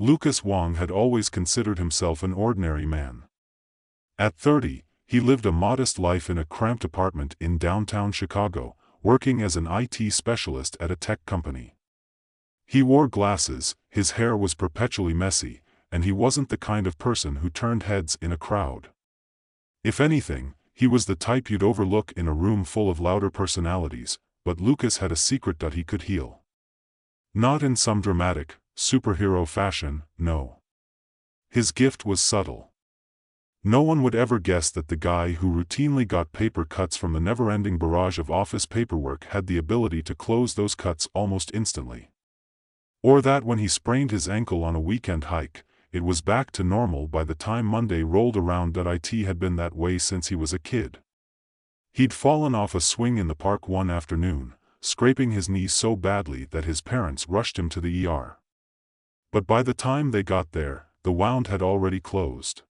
Lucas Wong had always considered himself an ordinary man. At 30, he lived a modest life in a cramped apartment in downtown Chicago, working as an IT specialist at a tech company. He wore glasses, his hair was perpetually messy, and he wasn't the kind of person who turned heads in a crowd. If anything, he was the type you'd overlook in a room full of louder personalities, but Lucas had a secret that he could heal. Not in some dramatic, superhero fashion, no. His gift was subtle. No one would ever guess that the guy who routinely got paper cuts from the never-ending barrage of office paperwork had the ability to close those cuts almost instantly. Or that when he sprained his ankle on a weekend hike, it was back to normal by the time Monday rolled around. It had been that way since he was a kid. He'd fallen off a swing in the park one afternoon, scraping his knee so badly that his parents rushed him to the ER. But by the time they got there, the wound had already closed.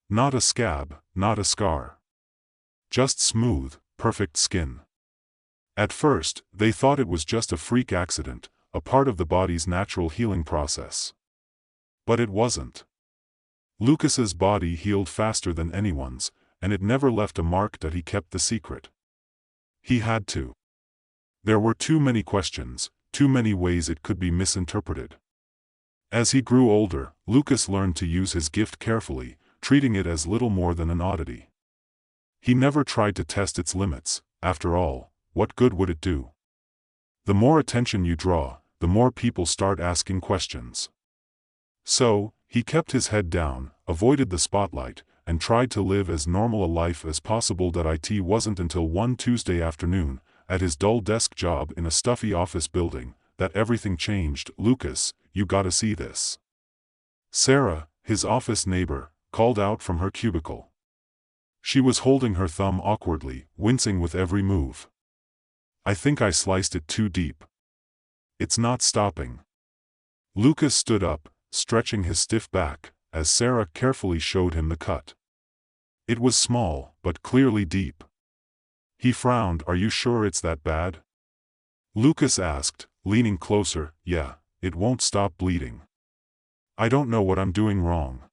Not a scab, not a scar. Just smooth, perfect skin. At first, they thought it was just a freak accident, a part of the body's natural healing process. But it wasn't. Lucas's body healed faster than anyone's, and it never left a mark that he kept the secret. He had to. There were too many questions, too many ways it could be misinterpreted. As he grew older, Lucas learned to use his gift carefully, treating it as little more than an oddity. He never tried to test its limits. After all, what good would it do? The more attention you draw, the more people start asking questions. So, he kept his head down, avoided the spotlight, and tried to live as normal a life as possible. It wasn't until one Tuesday afternoon, at his dull desk job in a stuffy office building, that everything changed. "Lucas, you gotta see this." Sarah, his office neighbor, called out from her cubicle. She was holding her thumb awkwardly, wincing with every move. "I think I sliced it too deep. It's not stopping." Lucas stood up, stretching his stiff back, as Sarah carefully showed him the cut. It was small, but clearly deep. He frowned. "Are you sure it's that bad?" Lucas asked, leaning closer. "Yeah, it won't stop bleeding. I don't know what I'm doing wrong."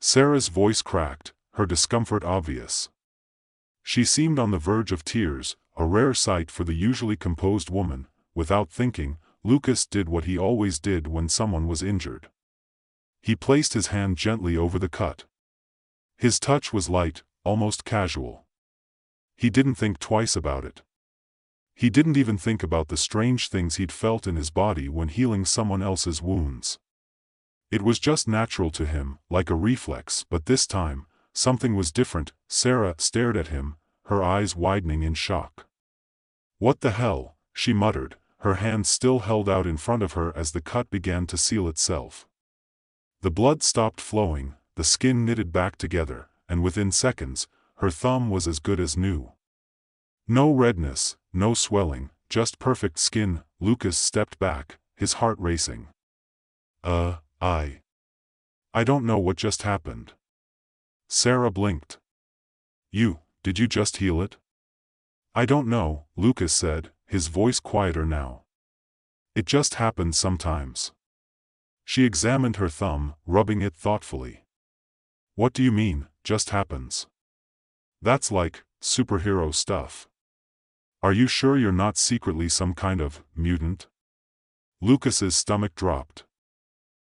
Sarah's voice cracked, her discomfort obvious. She seemed on the verge of tears, a rare sight for the usually composed woman. Without thinking, Lucas did what he always did when someone was injured. He placed his hand gently over the cut. His touch was light, almost casual. He didn't think twice about it. He didn't even think about the strange things he'd felt in his body when healing someone else's wounds. It was just natural to him, like a reflex. But this time, something was different. Sarah stared at him, her eyes widening in shock. "What the hell?" she muttered, her hand still held out in front of her as the cut began to seal itself. The blood stopped flowing, the skin knitted back together, and within seconds, her thumb was as good as new. No redness, no swelling, just perfect skin. Lucas stepped back, his heart racing. I don't know what just happened." Sarah blinked. Did you just heal it?" "I don't know," Lucas said, his voice quieter now. "It just happens sometimes." She examined her thumb, rubbing it thoughtfully. "What do you mean, just happens?" "That's like superhero stuff. Are you sure you're not secretly some kind of mutant?" Lucas's stomach dropped.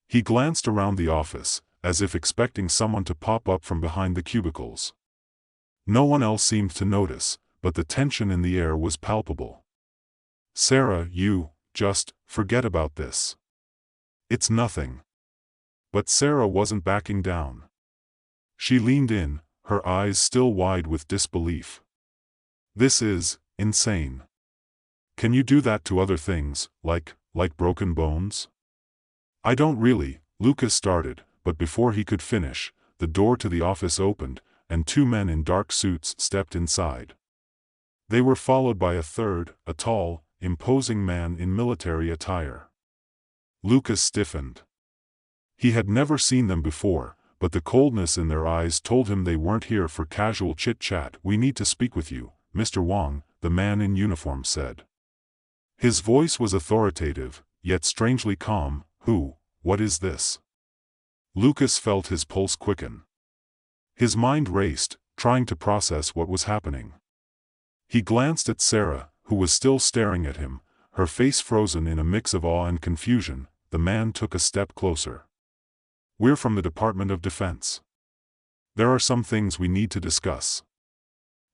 He glanced around the office, as if expecting someone to pop up from behind the cubicles. No one else seemed to notice, but the tension in the air was palpable. "Sarah, just forget about this. It's nothing." But Sarah wasn't backing down. She leaned in, her eyes still wide with disbelief. "This is insane. Can you do that to other things, like broken bones?" "I don't really," Lucas started, but before he could finish, the door to the office opened, and two men in dark suits stepped inside. They were followed by a third, a tall, imposing man in military attire. Lucas stiffened. He had never seen them before, but the coldness in their eyes told him they weren't here for casual chit-chat. "We need to speak with you, Mr. Wong," the man in uniform said. His voice was authoritative, yet strangely calm. What is this? Lucas felt his pulse quicken. His mind raced, trying to process what was happening. He glanced at Sarah, who was still staring at him, her face frozen in a mix of awe and confusion. The man took a step closer. We're from the Department of Defense. There are some things we need to discuss.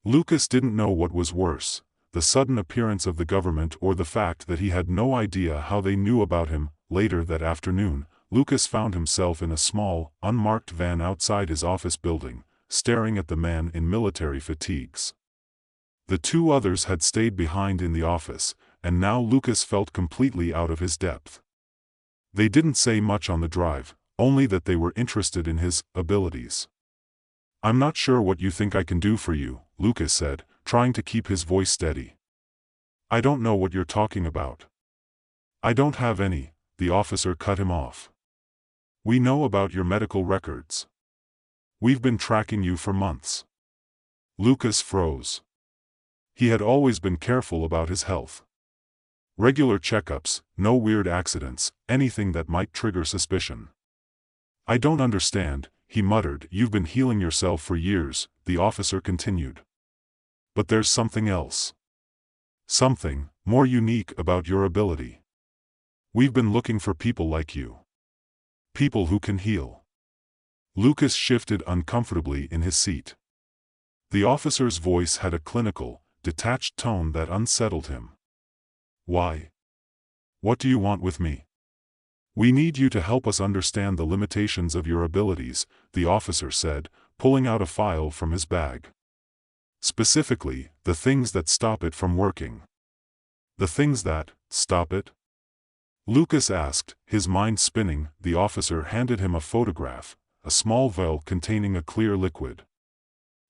Lucas didn't know what was worse, the sudden appearance of the government or the fact that he had no idea how they knew about him. Later that afternoon, Lucas found himself in a small, unmarked van outside his office building, staring at the man in military fatigues. The two others had stayed behind in the office, and now Lucas felt completely out of his depth. They didn't say much on the drive, only that they were interested in his abilities. I'm not sure what you think I can do for you, Lucas said, trying to keep his voice steady. I don't know what you're talking about. I don't have any, the officer cut him off. We know about your medical records. We've been tracking you for months. Lucas froze. He had always been careful about his health. Regular checkups, no weird accidents, anything that might trigger suspicion. I don't understand, he muttered. You've been healing yourself for years, the officer continued. But there's something else. Something more unique about your ability. We've been looking for people like you. People who can heal. Lucas shifted uncomfortably in his seat. The officer's voice had a clinical, detached tone that unsettled him. Why? What do you want with me? We need you to help us understand the limitations of your abilities, the officer said, pulling out a file from his bag. Specifically, the things that stop it from working. The things that stop it? Lucas asked, his mind spinning. The officer handed him a photograph, a small vial containing a clear liquid.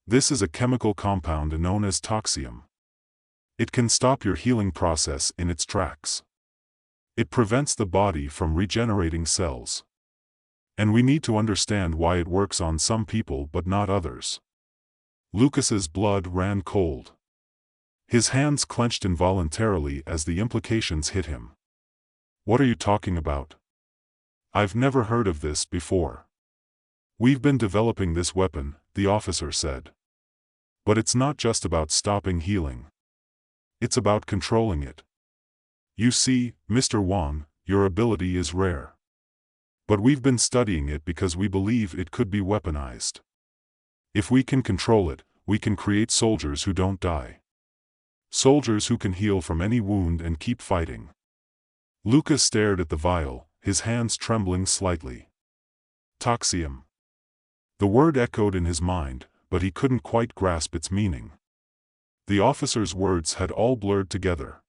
This is a chemical compound known as toxium. It can stop your healing process in its tracks. It prevents the body from regenerating cells. And we need to understand why it works on some people but not others. Lucas's blood ran cold. His hands clenched involuntarily as the implications hit him. What are you talking about? I've never heard of this before. We've been developing this weapon, the officer said. But it's not just about stopping healing. It's about controlling it. You see, Mr. Wong, your ability is rare. But we've been studying it because we believe it could be weaponized. If we can control it, we can create soldiers who don't die. Soldiers who can heal from any wound and keep fighting. Lucas stared at the vial, his hands trembling slightly. Toxium. The word echoed in his mind, but he couldn't quite grasp its meaning. The officer's words had all blurred together.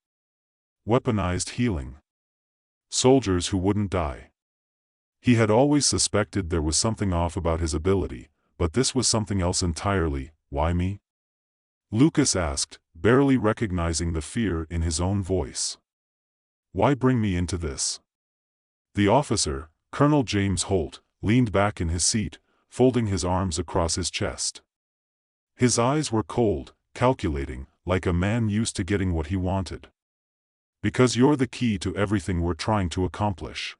Weaponized healing. Soldiers who wouldn't die. He had always suspected there was something off about his ability, but this was something else entirely. Why me? Lucas asked, barely recognizing the fear in his own voice. Why bring me into this? The officer, Colonel James Holt, leaned back in his seat, folding his arms across his chest. His eyes were cold, calculating, like a man used to getting what he wanted. Because you're the key to everything we're trying to accomplish.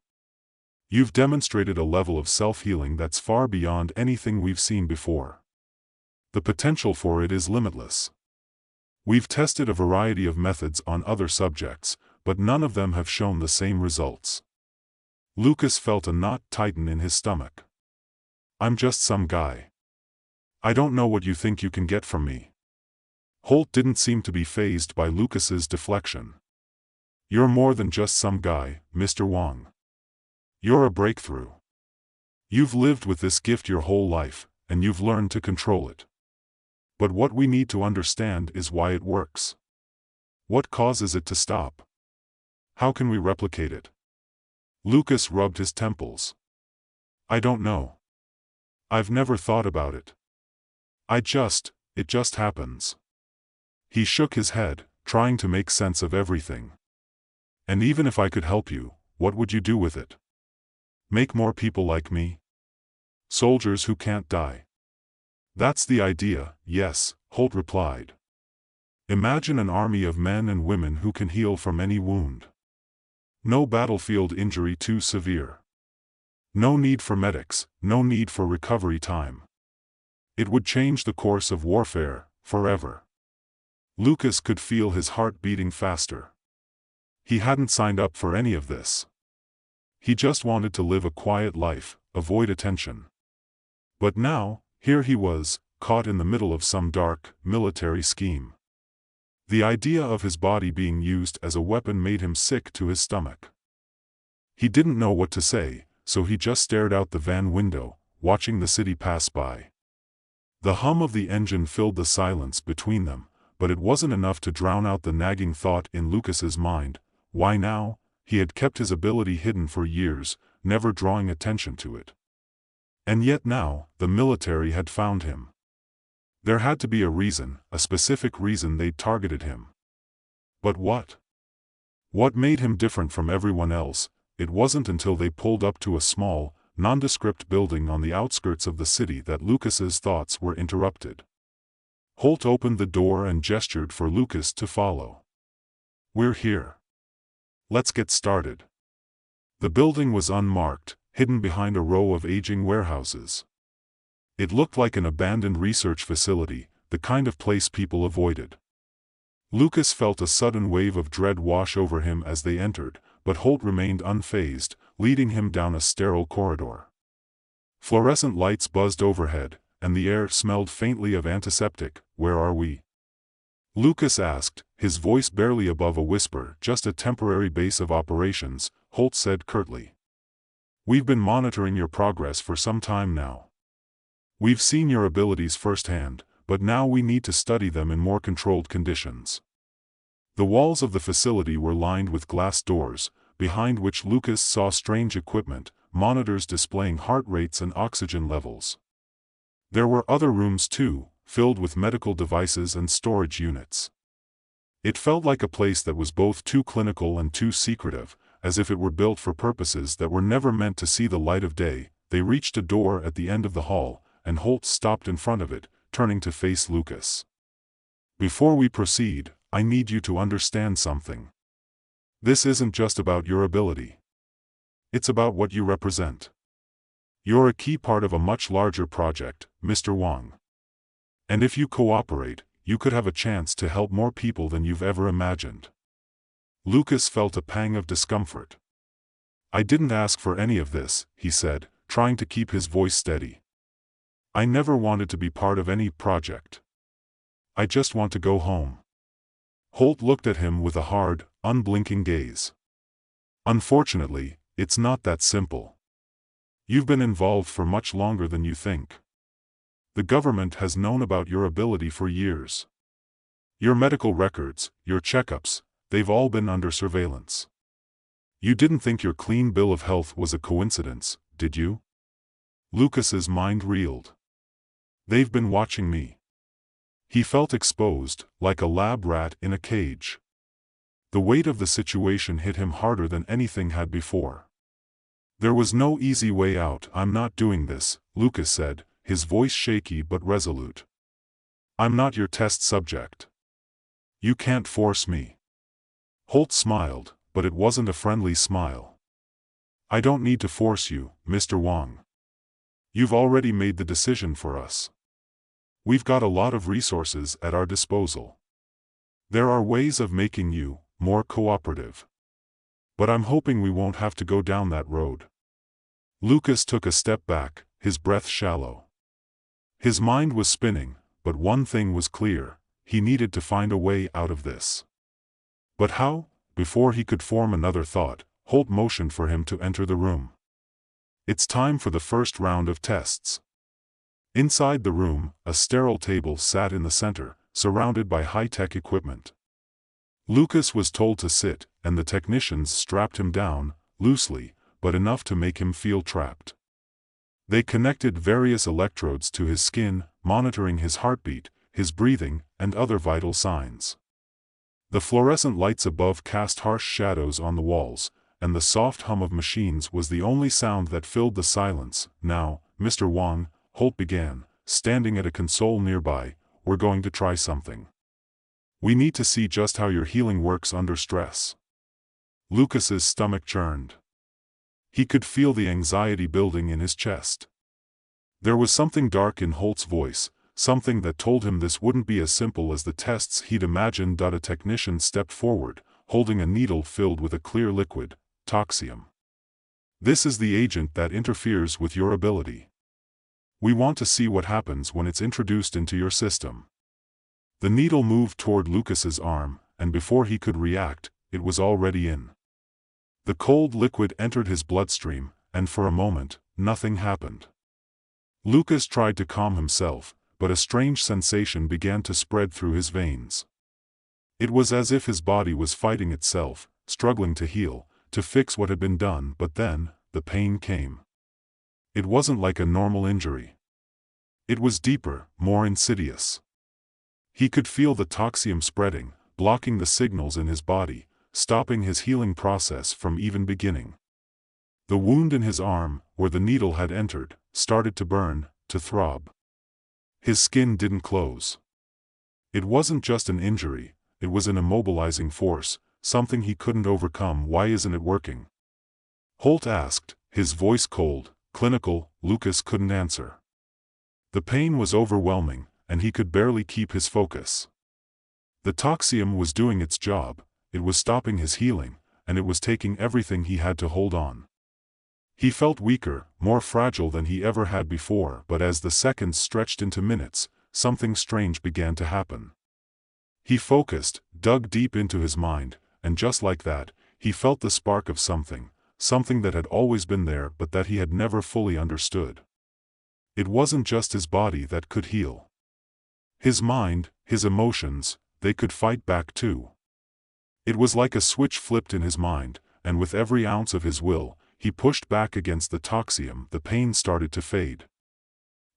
You've demonstrated a level of self-healing that's far beyond anything we've seen before. The potential for it is limitless. We've tested a variety of methods on other subjects, but none of them have shown the same results. Lucas felt a knot tighten in his stomach. I'm just some guy. I don't know what you think you can get from me. Holt didn't seem to be fazed by Lucas's deflection. You're more than just some guy, Mr. Wong. You're a breakthrough. You've lived with this gift your whole life, and you've learned to control it. But what we need to understand is why it works. What causes it to stop? How can we replicate it? Lucas rubbed his temples. I don't know. I've never thought about it. It just happens. He shook his head, trying to make sense of everything. And even if I could help you, what would you do with it? Make more people like me? Soldiers who can't die. That's the idea, yes, Holt replied. Imagine an army of men and women who can heal from any wound. No battlefield injury too severe. No need for medics, no need for recovery time. It would change the course of warfare, forever. Lucas could feel his heart beating faster. He hadn't signed up for any of this. He just wanted to live a quiet life, avoid attention. But now, here he was, caught in the middle of some dark, military scheme. The idea of his body being used as a weapon made him sick to his stomach. He didn't know what to say, so he just stared out the van window, watching the city pass by. The hum of the engine filled the silence between them, but it wasn't enough to drown out the nagging thought in Lucas's mind. Why now? He had kept his ability hidden for years, never drawing attention to it. And yet now, the military had found him. There had to be a reason, a specific reason they'd targeted him. But what? What made him different from everyone else? It wasn't until they pulled up to a small, nondescript building on the outskirts of the city that Lucas's thoughts were interrupted. Holt opened the door and gestured for Lucas to follow. "We're here. Let's get started." The building was unmarked, hidden behind a row of aging warehouses. It looked like an abandoned research facility, the kind of place people avoided. Lucas felt a sudden wave of dread wash over him as they entered, but Holt remained unfazed, leading him down a sterile corridor. Fluorescent lights buzzed overhead, and the air smelled faintly of antiseptic. "Where are we?" Lucas asked, his voice barely above a whisper. "Just a temporary base of operations," Holt said curtly. "We've been monitoring your progress for some time now. We've seen your abilities firsthand, but now we need to study them in more controlled conditions." The walls of the facility were lined with glass doors, behind which Lucas saw strange equipment, monitors displaying heart rates and oxygen levels. There were other rooms too, filled with medical devices and storage units. It felt like a place that was both too clinical and too secretive, as if it were built for purposes that were never meant to see the light of day. They reached a door at the end of the hall, and Holt stopped in front of it, turning to face Lucas. "Before we proceed, I need you to understand something. This isn't just about your ability. It's about what you represent. You're a key part of a much larger project, Mr. Wong. And if you cooperate, you could have a chance to help more people than you've ever imagined." Lucas felt a pang of discomfort. "I didn't ask for any of this," he said, trying to keep his voice steady. "I never wanted to be part of any project. I just want to go home." Holt looked at him with a hard, unblinking gaze. "Unfortunately, it's not that simple. You've been involved for much longer than you think. The government has known about your ability for years. Your medical records, your checkups, they've all been under surveillance. You didn't think your clean bill of health was a coincidence, did you?" Lucas's mind reeled. "They've been watching me." He felt exposed, like a lab rat in a cage. The weight of the situation hit him harder than anything had before. "There was no easy way out." "I'm not doing this," Lucas said, his voice shaky but resolute. "I'm not your test subject. You can't force me." Holt smiled, but it wasn't a friendly smile. "I don't need to force you, Mr. Wong. You've already made the decision for us. We've got a lot of resources at our disposal. There are ways of making you more cooperative. But I'm hoping we won't have to go down that road." Lucas took a step back, his breath shallow. His mind was spinning, but one thing was clear: he needed to find a way out of this. But how? Before he could form another thought, Holt motioned for him to enter the room. "It's time for the first round of tests." Inside the room, a sterile table sat in the center, surrounded by high-tech equipment. Lucas was told to sit, and the technicians strapped him down, loosely, but enough to make him feel trapped. They connected various electrodes to his skin, monitoring his heartbeat, his breathing, and other vital signs. The fluorescent lights above cast harsh shadows on the walls, and the soft hum of machines was the only sound that filled the silence. "Now, Mr. Wong," Holt began, standing at a console nearby, "we're going to try something. We need to see just how your healing works under stress." Lucas's stomach churned. He could feel the anxiety building in his chest. There was something dark in Holt's voice, something that told him this wouldn't be as simple as the tests he'd imagined. A technician stepped forward, holding a needle filled with a clear liquid, toxium. This is the agent that interferes with your ability. We want to see what happens when it's introduced into your system. The needle moved toward Lucas's arm, and before he could react, it was already in. The cold liquid entered his bloodstream, and for a moment, nothing happened. Lucas tried to calm himself, but a strange sensation began to spread through his veins. It was as if his body was fighting itself, struggling to heal, to fix what had been done. But then, the pain came. It wasn't like a normal injury. It was deeper, more insidious. He could feel the toxium spreading, blocking the signals in his body, stopping his healing process from even beginning. The wound in his arm, where the needle had entered, started to burn, to throb. His skin didn't close. It wasn't just an injury, it was an immobilizing force, something he couldn't overcome. Why isn't it working? Holt asked, his voice cold, clinical. Lucas couldn't answer. The pain was overwhelming, and he could barely keep his focus. The toxium was doing its job, it was stopping his healing, and it was taking everything he had to hold on. He felt weaker, more fragile than he ever had before. But as the seconds stretched into minutes, something strange began to happen. He focused, dug deep into his mind, and just like that, he felt the spark of something that had always been there but that he had never fully understood. It wasn't just his body that could heal. His mind, his emotions, they could fight back too. It was like a switch flipped in his mind, and with every ounce of his will, he pushed back against the toxium. The pain started to fade.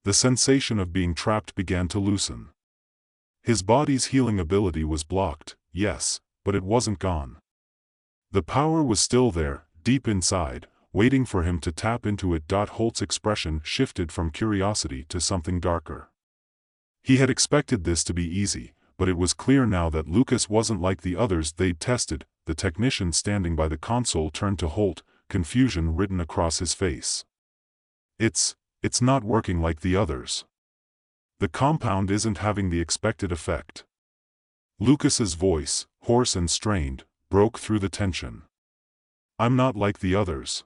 The sensation of being trapped began to loosen. His body's healing ability was blocked, yes, but it wasn't gone. The power was still there, deep inside, waiting for him to tap into it. Holt's expression shifted from curiosity to something darker. He had expected this to be easy, but it was clear now that Lucas wasn't like the others they'd tested. The technician standing by the console turned to Holt, confusion written across his face. It's not working like the others. The compound isn't having the expected effect. Lucas's voice, hoarse and strained, broke through the tension. I'm not like the others.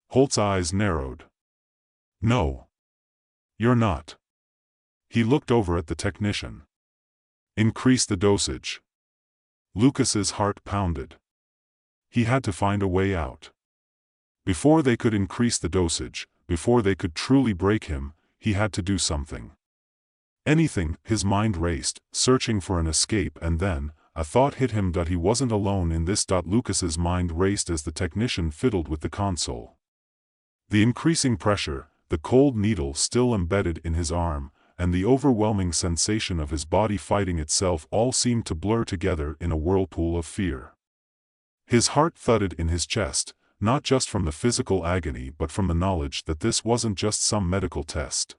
Holt's eyes narrowed. No. You're not. He looked over at the technician. Increase the dosage. Lucas's heart pounded. He had to find a way out. Before they could increase the dosage, before they could truly break him, he had to do something. Anything. His mind raced, searching for an escape, and then, a thought hit him that he wasn't alone in this. Lucas's mind raced as the technician fiddled with the console. The increasing pressure, the cold needle still embedded in his arm, and the overwhelming sensation of his body fighting itself all seemed to blur together in a whirlpool of fear. His heart thudded in his chest, not just from the physical agony but from the knowledge that this wasn't just some medical test.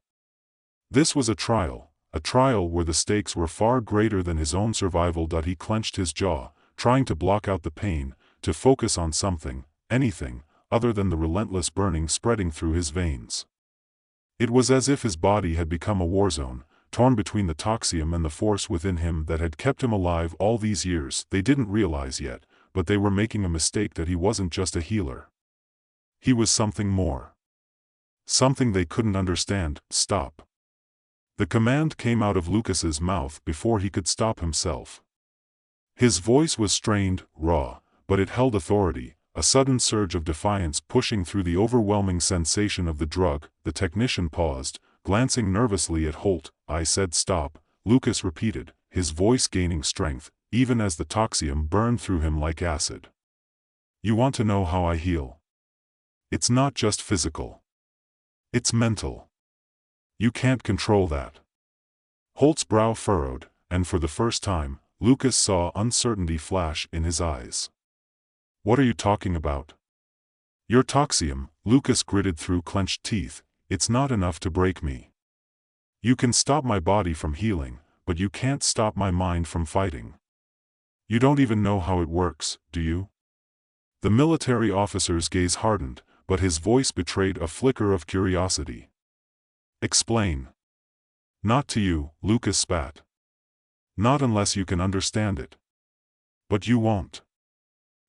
This was a trial where the stakes were far greater than his own survival. He clenched his jaw, trying to block out the pain, to focus on something, anything, other than the relentless burning spreading through his veins. It was as if his body had become a war zone, torn between the toxium and the force within him that had kept him alive all these years. They didn't realize yet, but they were making a mistake. That he wasn't just a healer. He was something more. Something they couldn't understand. Stop. The command came out of Lucas's mouth before he could stop himself. His voice was strained, raw, but it held authority, a sudden surge of defiance pushing through the overwhelming sensation of the drug. The technician paused, glancing nervously at Holt. I said stop, Lucas repeated, his voice gaining strength, even as the toxium burned through him like acid. You want to know how I heal? It's not just physical. It's mental. You can't control that. Holt's brow furrowed, and for the first time, Lucas saw uncertainty flash in his eyes. What are you talking about? Your toxium, Lucas gritted through clenched teeth, it's not enough to break me. You can stop my body from healing, but you can't stop my mind from fighting. You don't even know how it works, do you? The military officer's gaze hardened, but his voice betrayed a flicker of curiosity. "Explain." "Not to you," Lucas spat. "Not unless you can understand it." "But you won't.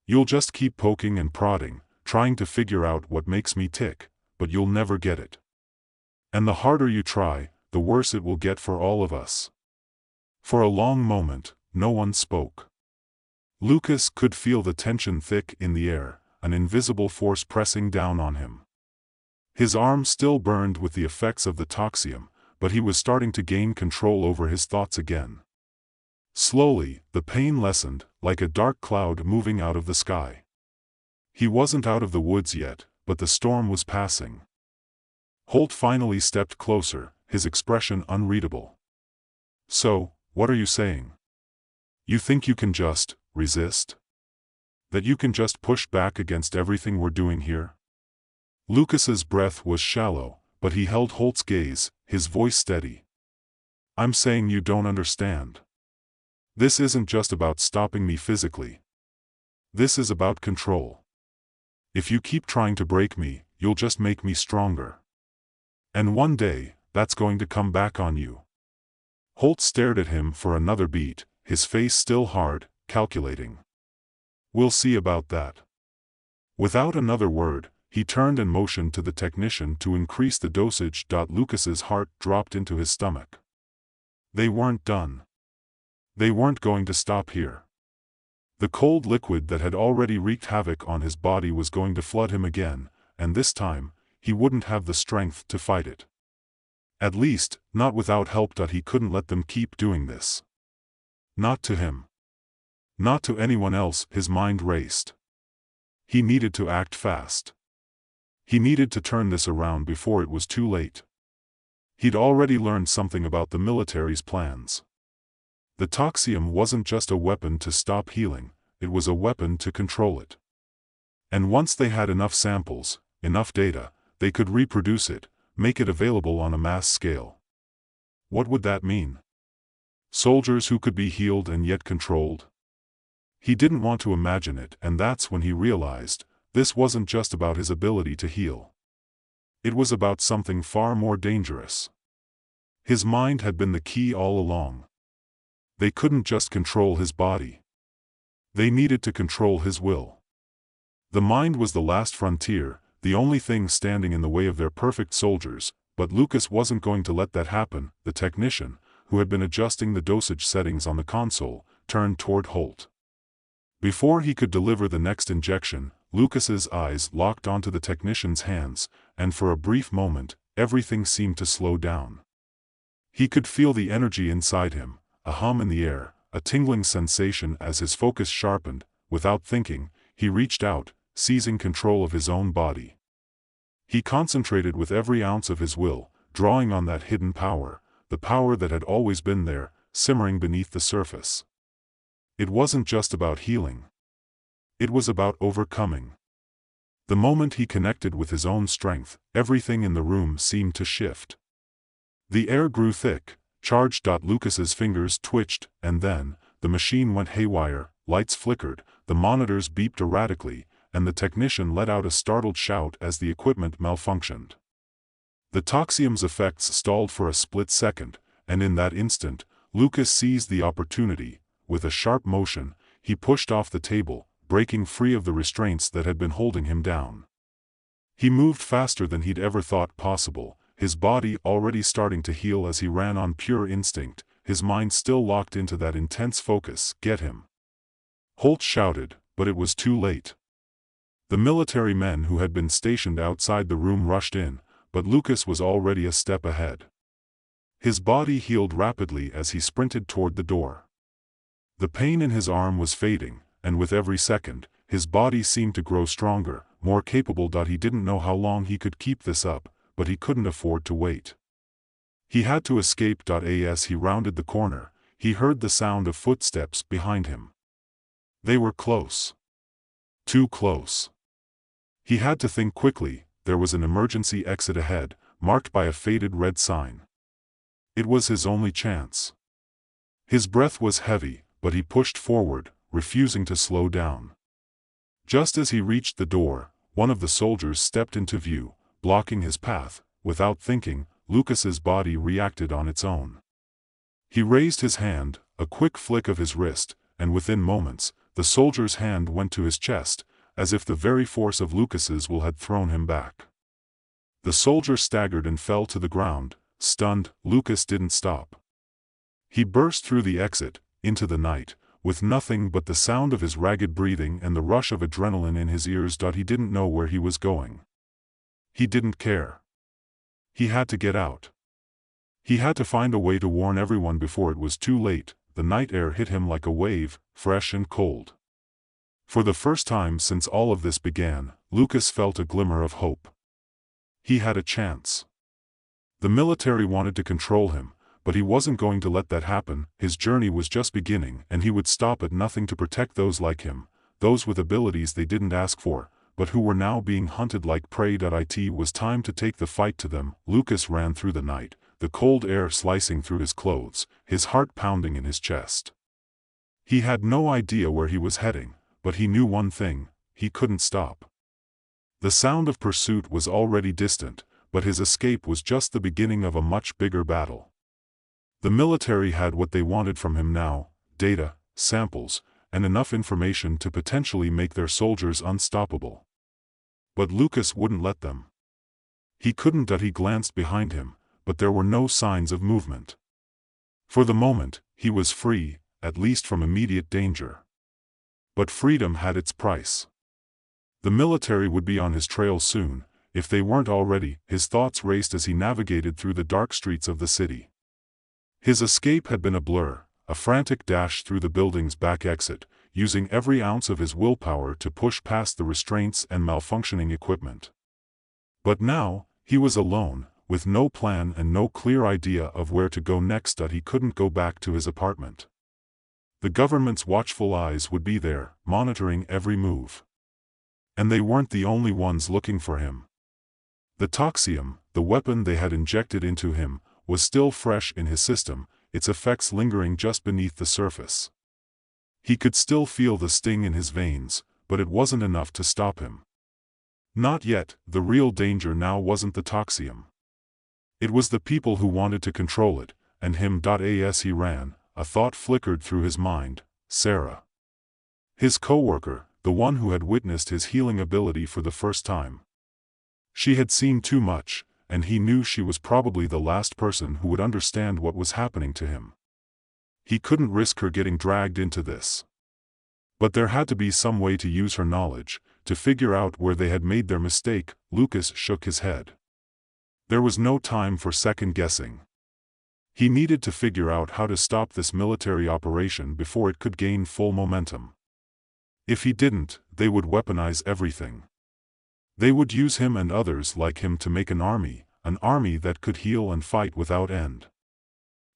You'll just keep poking and prodding, trying to figure out what makes me tick, but you'll never get it. And the harder you try, the worse it will get for all of us." For a long moment, no one spoke. Lucas could feel the tension thick in the air, an invisible force pressing down on him. His arm still burned with the effects of the toxium, but he was starting to gain control over his thoughts again. Slowly, the pain lessened, like a dark cloud moving out of the sky. He wasn't out of the woods yet, but the storm was passing. Holt finally stepped closer, his expression unreadable. "So, what are you saying? You think you can just resist? That you can just push back against everything we're doing here?" Lucas's breath was shallow, but he held Holt's gaze, his voice steady. "I'm saying you don't understand. This isn't just about stopping me physically. This is about control. If you keep trying to break me, you'll just make me stronger. And one day, that's going to come back on you." Holt stared at him for another beat, his face still hard, calculating. "We'll see about that." Without another word, he turned and motioned to the technician to increase the dosage. Lucas's heart dropped into his stomach. They weren't done. They weren't going to stop here. The cold liquid that had already wreaked havoc on his body was going to flood him again, and this time, he wouldn't have the strength to fight it. At least, not without help. He couldn't let them keep doing this. Not to him. Not to anyone else. His mind raced. He needed to act fast. He needed to turn this around before it was too late. He'd already learned something about the military's plans. The toxium wasn't just a weapon to stop healing, it was a weapon to control it. And once they had enough samples, enough data, they could reproduce it, make it available on a mass scale. What would that mean? Soldiers who could be healed and yet controlled? He didn't want to imagine it, and that's when he realized, this wasn't just about his ability to heal. It was about something far more dangerous. His mind had been the key all along. They couldn't just control his body. They needed to control his will. The mind was the last frontier, the only thing standing in the way of their perfect soldiers, but Lucas wasn't going to let that happen. The technician, who had been adjusting the dosage settings on the console, turned toward Holt. Before he could deliver the next injection, Lucas's eyes locked onto the technician's hands, and for a brief moment, everything seemed to slow down. He could feel the energy inside him, a hum in the air, a tingling sensation as his focus sharpened. Without thinking, he reached out, seizing control of his own body. He concentrated with every ounce of his will, drawing on that hidden power, the power that had always been there, simmering beneath the surface. It wasn't just about healing. It was about overcoming. The moment he connected with his own strength, everything in the room seemed to shift. The air grew thick, charged. Lucas's fingers twitched, and then, the machine went haywire, lights flickered, the monitors beeped erratically, and the technician let out a startled shout as the equipment malfunctioned. The toxium's effects stalled for a split second, and in that instant, Lucas seized the opportunity. With a sharp motion, he pushed off the table, breaking free of the restraints that had been holding him down. He moved faster than he'd ever thought possible, his body already starting to heal as he ran on pure instinct, his mind still locked into that intense focus. "Get him!" Holt shouted, but it was too late. The military men who had been stationed outside the room rushed in, but Lucas was already a step ahead. His body healed rapidly as he sprinted toward the door. The pain in his arm was fading, and with every second, his body seemed to grow stronger, more capable. He didn't know how long he could keep this up, but he couldn't afford to wait. He had to escape. As he rounded the corner, he heard the sound of footsteps behind him. They were close. Too close. He had to think quickly. There was an emergency exit ahead, marked by a faded red sign. It was his only chance. His breath was heavy, but he pushed forward, refusing to slow down. Just as he reached the door, one of the soldiers stepped into view, blocking his path. Without thinking, Lucas's body reacted on its own. He raised his hand, a quick flick of his wrist, and within moments, the soldier's hand went to his chest, as if the very force of Lucas's will had thrown him back. The soldier staggered and fell to the ground. Stunned, Lucas didn't stop. He burst through the exit, into the night, with nothing but the sound of his ragged breathing and the rush of adrenaline in his ears. He didn't know where he was going. He didn't care. He had to get out. He had to find a way to warn everyone before it was too late. The night air hit him like a wave, fresh and cold. For the first time since all of this began, Lucas felt a glimmer of hope. He had a chance. The military wanted to control him, but he wasn't going to let that happen. His journey was just beginning, and he would stop at nothing to protect those like him, those with abilities they didn't ask for, but who were now being hunted like prey. It was time to take the fight to them. Lucas ran through the night, the cold air slicing through his clothes, his heart pounding in his chest. He had no idea where he was heading, but he knew one thing: he couldn't stop. The sound of pursuit was already distant, but his escape was just the beginning of a much bigger battle. The military had what they wanted from him now: data, samples, and enough information to potentially make their soldiers unstoppable. But Lucas wouldn't let them. He couldn't. He glanced behind him, but there were no signs of movement. For the moment, he was free, at least from immediate danger. But freedom had its price. The military would be on his trail soon, if they weren't already. His thoughts raced as he navigated through the dark streets of the city. His escape had been a blur, a frantic dash through the building's back exit, using every ounce of his willpower to push past the restraints and malfunctioning equipment. But now, he was alone, with no plan and no clear idea of where to go next. He couldn't go back to his apartment. The government's watchful eyes would be there, monitoring every move. And they weren't the only ones looking for him. The toxium, the weapon they had injected into him, was still fresh in his system, its effects lingering just beneath the surface. He could still feel the sting in his veins, but it wasn't enough to stop him. Not yet. The real danger now wasn't the toxium. It was the people who wanted to control it, and him. As he ran, a thought flickered through his mind: Sarah. His co-worker, the one who had witnessed his healing ability for the first time. She had seen too much, and he knew she was probably the last person who would understand what was happening to him. He couldn't risk her getting dragged into this. But there had to be some way to use her knowledge, to figure out where they had made their mistake. Lucas shook his head. There was no time for second-guessing. He needed to figure out how to stop this military operation before it could gain full momentum. If he didn't, they would weaponize everything. They would use him and others like him to make an army that could heal and fight without end.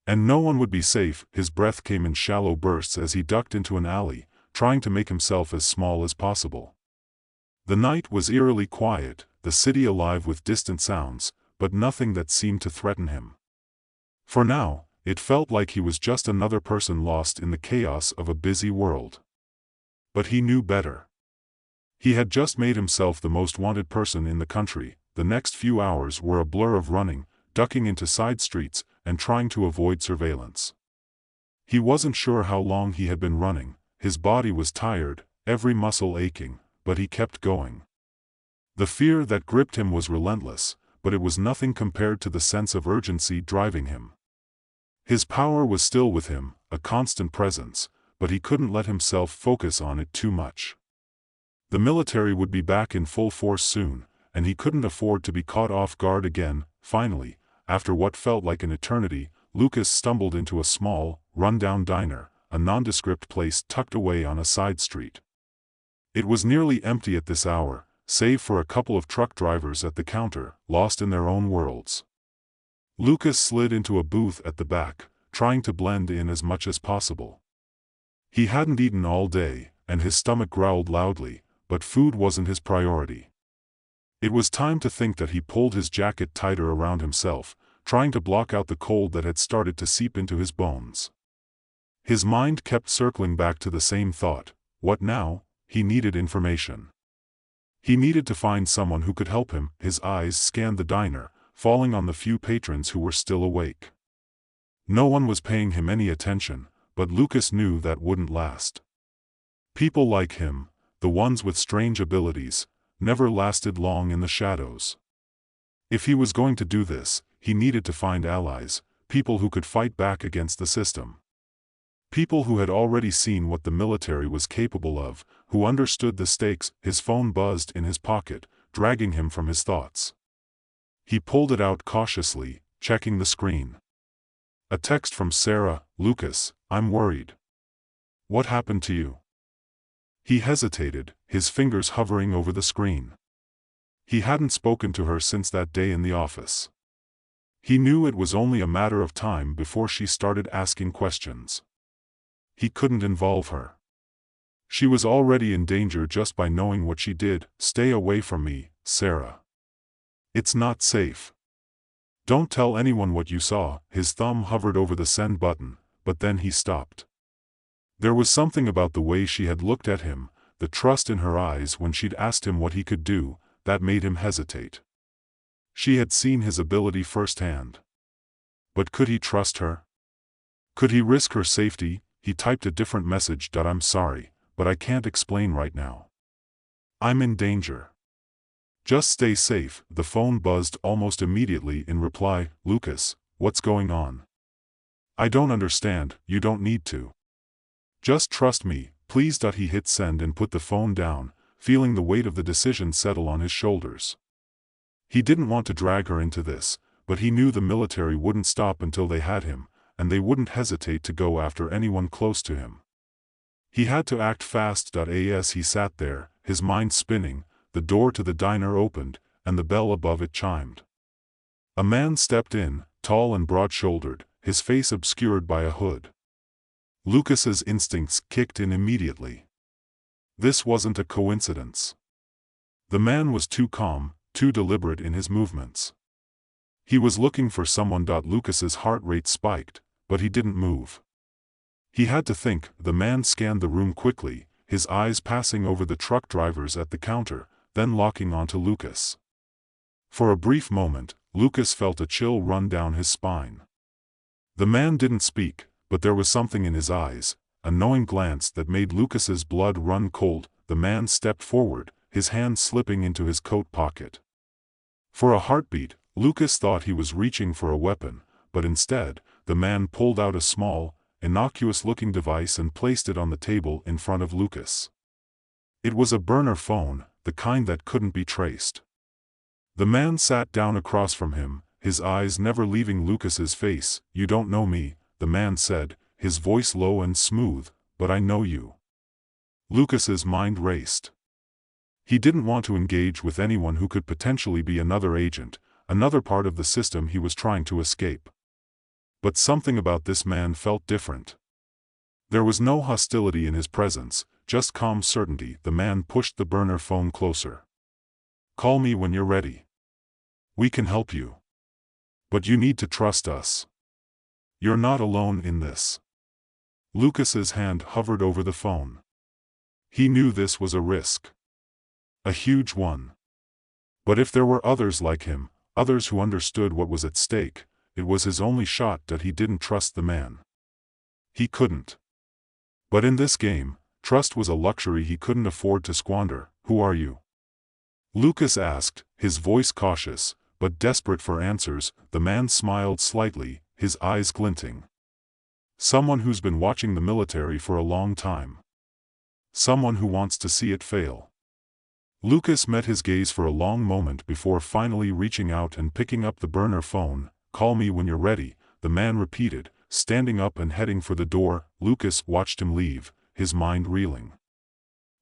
And no one would be safe. His breath came in shallow bursts as he ducked into an alley, trying to make himself as small as possible. The night was eerily quiet, the city alive with distant sounds, but nothing that seemed to threaten him. For now, it felt like he was just another person lost in the chaos of a busy world. But he knew better. He had just made himself the most wanted person in the country. The next few hours were a blur of running, ducking into side streets, and trying to avoid surveillance. He wasn't sure how long he had been running. His body was tired, every muscle aching, but he kept going. The fear that gripped him was relentless, but it was nothing compared to the sense of urgency driving him. His power was still with him, a constant presence, but he couldn't let himself focus on it too much. The military would be back in full force soon, and he couldn't afford to be caught off guard again. Finally, after what felt like an eternity, Lucas stumbled into a small, run-down diner, a nondescript place tucked away on a side street. It was nearly empty at this hour, save for a couple of truck drivers at the counter, lost in their own worlds. Lucas slid into a booth at the back, trying to blend in as much as possible. He hadn't eaten all day, and his stomach growled loudly, but food wasn't his priority. It was time to think. He pulled his jacket tighter around himself, trying to block out the cold that had started to seep into his bones. His mind kept circling back to the same thought: what now? He needed information. He needed to find someone who could help him. His eyes scanned the diner, falling on the few patrons who were still awake. No one was paying him any attention, but Lucas knew that wouldn't last. People like him, the ones with strange abilities, never lasted long in the shadows. If he was going to do this, he needed to find allies, people who could fight back against the system. People who had already seen what the military was capable of, who understood the stakes. His phone buzzed in his pocket, dragging him from his thoughts. He pulled it out cautiously, checking the screen. A text from Sarah. "Lucas, I'm worried. What happened to you?" He hesitated, his fingers hovering over the screen. He hadn't spoken to her since that day in the office. He knew it was only a matter of time before she started asking questions. He couldn't involve her. She was already in danger just by knowing what she did. "Stay away from me, Sarah. It's not safe. Don't tell anyone what you saw." His thumb hovered over the send button, but then he stopped. There was something about the way she had looked at him, the trust in her eyes when she'd asked him what he could do, that made him hesitate. She had seen his ability firsthand. But could he trust her? Could he risk her safety? He typed a different message. "I'm sorry, but I can't explain right now. I'm in danger. Just stay safe." The phone buzzed almost immediately in reply. "Lucas, what's going on? I don't understand." "You don't need to. Just trust me, please." He hit send and put the phone down, feeling the weight of the decision settle on his shoulders. He didn't want to drag her into this, but he knew the military wouldn't stop until they had him, and they wouldn't hesitate to go after anyone close to him. He had to act fast. As he sat there, his mind spinning, the door to the diner opened, and the bell above it chimed. A man stepped in, tall and broad-shouldered, his face obscured by a hood. Lucas's instincts kicked in immediately. This wasn't a coincidence. The man was too calm, too deliberate in his movements. He was looking for someone. Lucas's heart rate spiked, but he didn't move. He had to think. The man scanned the room quickly, his eyes passing over the truck drivers at the counter, then locking onto Lucas. For a brief moment, Lucas felt a chill run down his spine. The man didn't speak, but there was something in his eyes, a knowing glance that made Lucas's blood run cold. The man stepped forward, his hand slipping into his coat pocket. For a heartbeat, Lucas thought he was reaching for a weapon, but instead, the man pulled out a small, innocuous-looking device and placed it on the table in front of Lucas. It was a burner phone, the kind that couldn't be traced. The man sat down across from him, his eyes never leaving Lucas's face. "You don't know me," the man said, his voice low and smooth, "but I know you." Lucas's mind raced. He didn't want to engage with anyone who could potentially be another agent, another part of the system he was trying to escape. But something about this man felt different. There was no hostility in his presence, just calm certainty. The man pushed the burner phone closer. "Call me when you're ready. We can help you. But you need to trust us. You're not alone in this." Lucas's hand hovered over the phone. He knew this was a risk. A huge one. But if there were others like him, others who understood what was at stake, it was his only shot. He didn't trust the man. He couldn't. But in this game, trust was a luxury he couldn't afford to squander. "Who are you?" Lucas asked, his voice cautious, but desperate for answers. The man smiled slightly, his eyes glinting. "Someone who's been watching the military for a long time. Someone who wants to see it fail." Lucas met his gaze for a long moment before finally reaching out and picking up the burner phone. "Call me when you're ready," the man repeated, standing up and heading for the door. Lucas watched him leave, his mind reeling.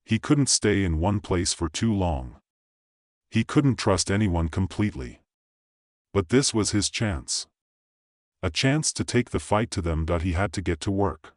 He couldn't stay in one place for too long. He couldn't trust anyone completely. But this was his chance. A chance to take the fight to them. He had to get to work.